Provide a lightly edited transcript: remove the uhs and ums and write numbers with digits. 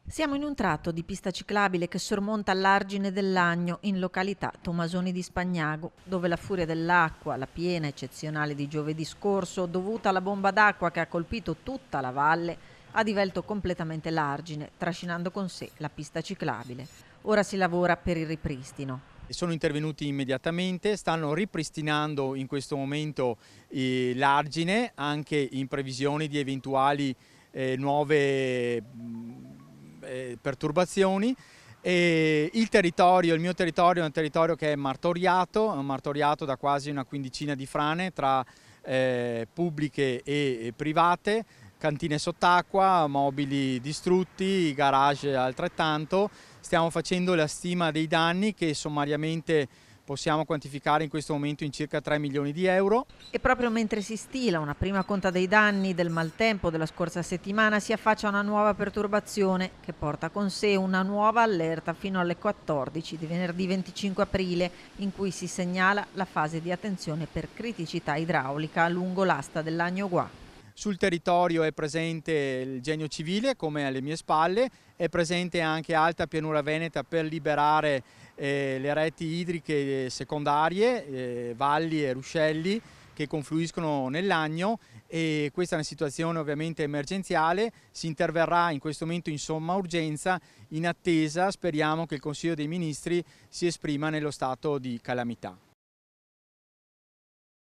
Siamo in un tratto di pista ciclabile che sormonta l'argine dell'Agno in località Tomasoni di Spagnago, dove la furia dell'acqua, la piena eccezionale di giovedì scorso, dovuta alla bomba d'acqua che ha colpito tutta la valle, ha divelto completamente l'argine, trascinando con sé la pista ciclabile. Ora si lavora per il ripristino. Sono intervenuti immediatamente, stanno ripristinando in questo momento l'argine anche in previsione di eventuali nuove perturbazioni. E il mio territorio è un territorio che è martoriato da quasi una quindicina di frane tra pubbliche e private, cantine sott'acqua, mobili distrutti, garage altrettanto. Stiamo facendo la stima dei danni che sommariamente possiamo quantificare in questo momento in circa 3 milioni di euro. E proprio mentre si stila una prima conta dei danni del maltempo della scorsa settimana, si affaccia una nuova perturbazione che porta con sé una nuova allerta fino alle 14 di venerdì 25 aprile, in cui si segnala la fase di attenzione per criticità idraulica lungo l'asta dell'Agno-Guà. Sul territorio è presente il Genio Civile, come alle mie spalle, è presente anche Alta Pianura Veneta per liberare le reti idriche secondarie, valli e ruscelli che confluiscono nell'Agno, e questa è una situazione ovviamente emergenziale. Si interverrà in questo momento in somma urgenza, in attesa speriamo che il Consiglio dei Ministri si esprima nello stato di calamità.